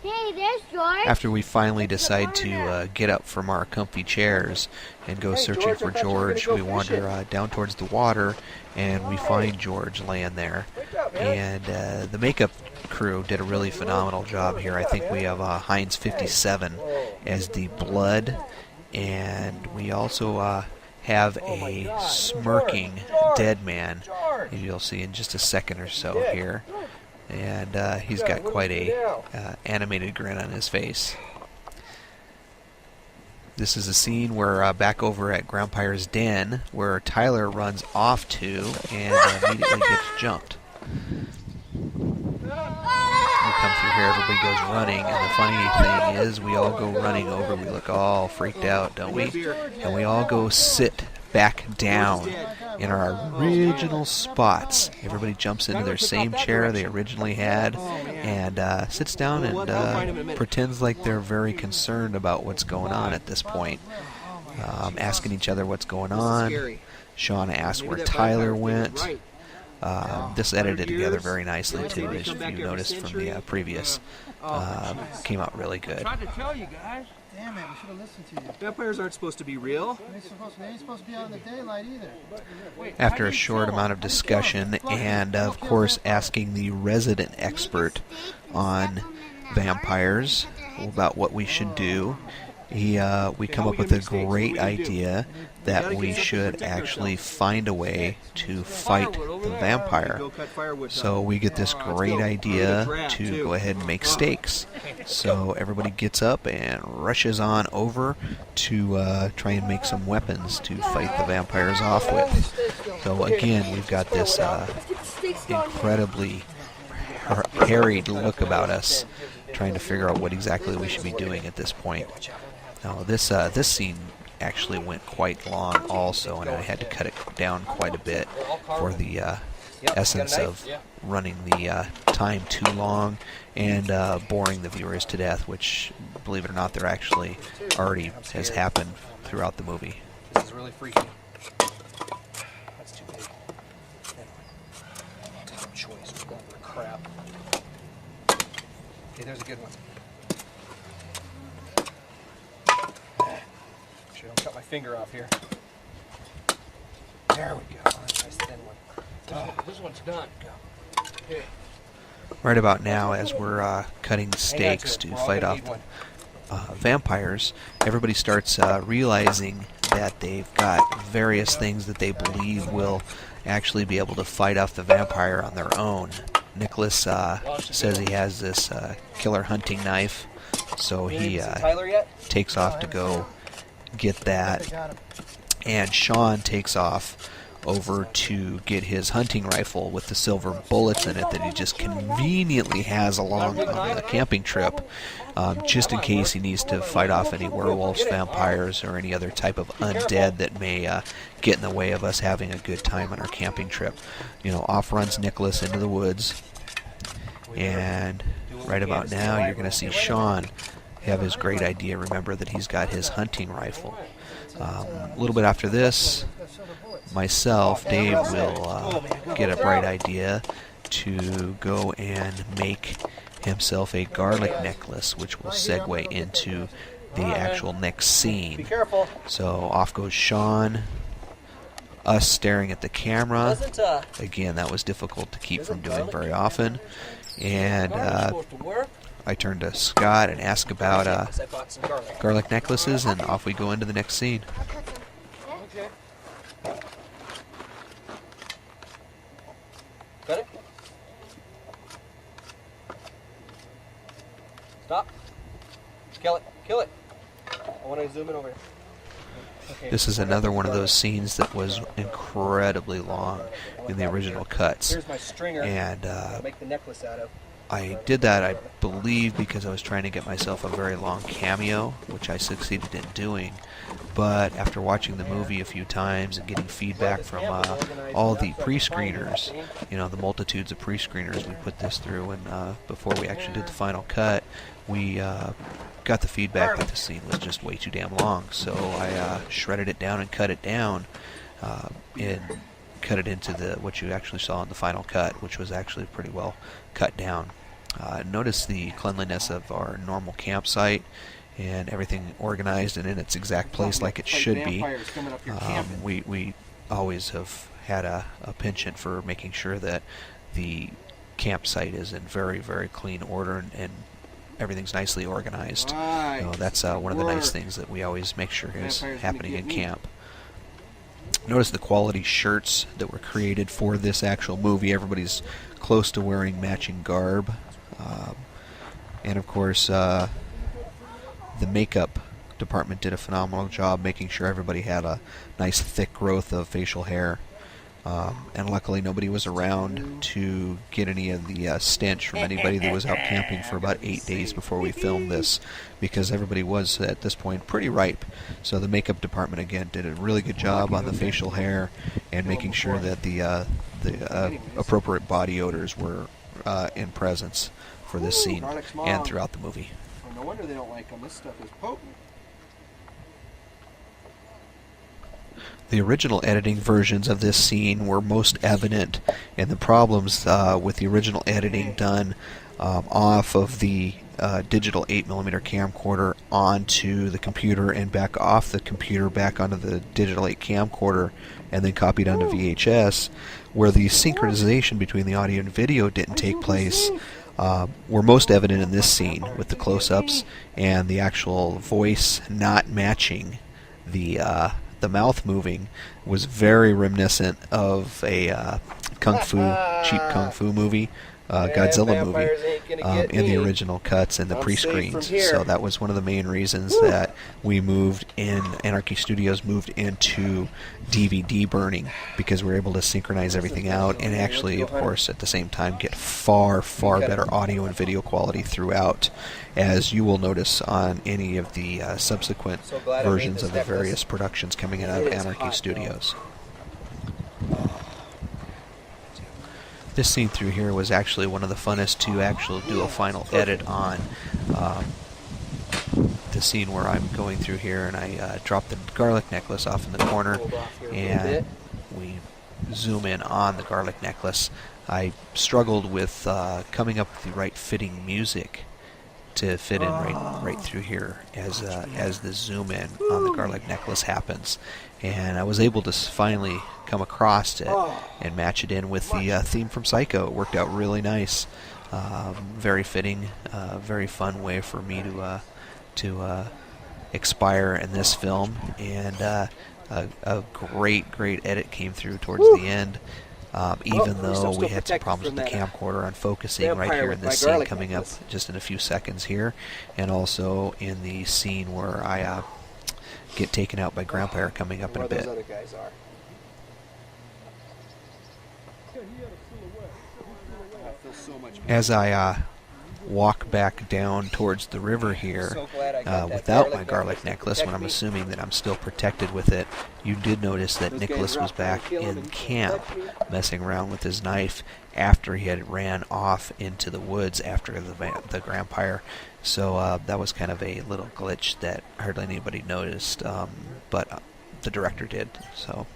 Hey, there's George. After we finally decide to get up from our comfy chairs and go searching for George, we wander down towards the water, and we find George laying there. And the makeup crew did a really phenomenal job here. I think we have Heinz 57 as the blood, and we also have a smirking dead man, as you'll see in just a second or so here. And he's got quite a animated grin on his face. This is a scene where back over at Grampire's den, where Tyler runs off to and immediately gets jumped. We come through here, everybody goes running, and the funny thing is we all go running over. We look all freaked out, don't we? And we all go sit back down in our original spots. Everybody jumps into their same chair they originally had and sits down and pretends like they're very concerned about what's going on at this point. Asking each other what's going on. Sean asks where Tyler went. This edited together very nicely too, as you noticed from the previous. Came out really good. Damn it, we should have listened to you. Vampires aren't supposed to be real. They ain't supposed to be out in the daylight either. After a short amount of discussion and, of course, asking the resident expert on vampires about what we should do, we come up with a great idea that we should actually find a way to fight the vampire. So we get this great idea to go ahead and make stakes. So everybody gets up and rushes on over to try and make some weapons to fight the vampires off with. So again, we've got this incredibly harried look about us, trying to figure out what exactly we should be doing at this point. Now this scene actually went quite long also, and I had to cut it down quite a bit for the essence of running the time too long and boring the viewers to death, which, believe it or not, there actually already has happened throughout the movie. This is really freaky. That's too big. I'll take some choice. We're going for crap. Okay, there's a good one. Don't cut my finger off here. There we go. That's a nice thin one. Oh, this one's done. Go. Okay. Right about now, as we're cutting stakes to fight off vampires, everybody starts realizing that they've got various things that they believe will actually be able to fight off the vampire on their own. Nicholas says he has this killer hunting knife, so he takes off to go get that, and Sean takes off over to get his hunting rifle with the silver bullets in it that he just conveniently has along on the camping trip, just in case he needs to fight off any werewolves, vampires, or any other type of undead that may get in the way of us having a good time on our camping trip. You know, off runs Nicholas into the woods, and right about now you're going to see Sean have his great idea. Remember that he's got his hunting rifle. A little bit after this, myself, Dave, will get a bright idea to go and make himself a garlic necklace, which will segue into the actual next scene. So off goes Sean, us staring at the camera. Again, that was difficult to keep from doing very often. And I turn to Scott and ask about garlic necklaces, and off we go into the next scene. Okay. Got it? Stop. Kill it. Kill it. I want to zoom in over here. Okay. This is another one of those scenes that was incredibly long in the original cuts. Here's my stringer. And I'll make the necklace out of. I did that, I believe, because I was trying to get myself a very long cameo, which I succeeded in doing. But after watching the movie a few times and getting feedback from all the pre-screeners, you know, the multitudes of pre-screeners we put this through, and before we actually did the final cut, we got the feedback that the scene was just way too damn long. So I shredded it down and cut it down, and cut it into what you actually saw in the final cut, which was actually pretty well cut down. Notice the cleanliness of our normal campsite and everything organized and in its exact place like it should be. We always have had a penchant for making sure that the campsite is in very, very clean order and everything's nicely organized. That's one of the nice things that we always make sure is happening in camp. Notice the quality shirts that were created for this actual movie. Everybody's close to wearing matching garb. And of course, the makeup department did a phenomenal job making sure everybody had a nice thick growth of facial hair. And luckily nobody was around to get any of the stench from anybody that was out camping for about 8 days before we filmed this, because everybody was at this point pretty ripe. So the makeup department again did a really good job on the facial hair and making sure that the appropriate body odors were in presence for this scene and throughout the movie. No wonder they don't like them. This stuff is potent. The original editing versions of this scene were most evident, and the problems with the original editing done off of the digital 8mm camcorder onto the computer and back off the computer back onto the digital 8 camcorder and then copied onto VHS, where the synchronization between the audio and video didn't take place, were most evident in this scene with the close-ups and the actual voice not matching the mouth moving. Was very reminiscent of a cheap kung fu movie, Godzilla movie, in the original cuts and the pre-screens. So that was one of the main reasons that we moved in, Anarchy Studios moved into DVD burning, because we were able to synchronize everything out and actually, of course, at the same time get far, far better audio and video quality throughout, as you will notice on any of the subsequent versions of the various productions coming out of Anarchy Studios. This scene through here was actually one of the funnest to actually do a final edit on. The scene where I'm going through here and I drop the garlic necklace off in the corner and we zoom in on the garlic necklace. I struggled with coming up with the right fitting music to fit in right through here as the zoom in on the garlic necklace happens, and I was able to finally come across it and match it in with the theme from Psycho. It worked out really nice, very fitting, very fun way for me to expire in this film, and a great edit came through towards the end. Even though we had some problems with the camcorder on focusing right here in this scene coming up just in a few seconds here, and also in the scene where I get taken out by Grampire coming up in a bit. As I walk back down towards the river here without my garlic necklace, when I'm assuming that I'm still protected with it, you did notice that Nicholas was back in camp messing around with his knife after he had ran off into the woods after the Grampire. So that was kind of a little glitch that hardly anybody noticed, but the director did. So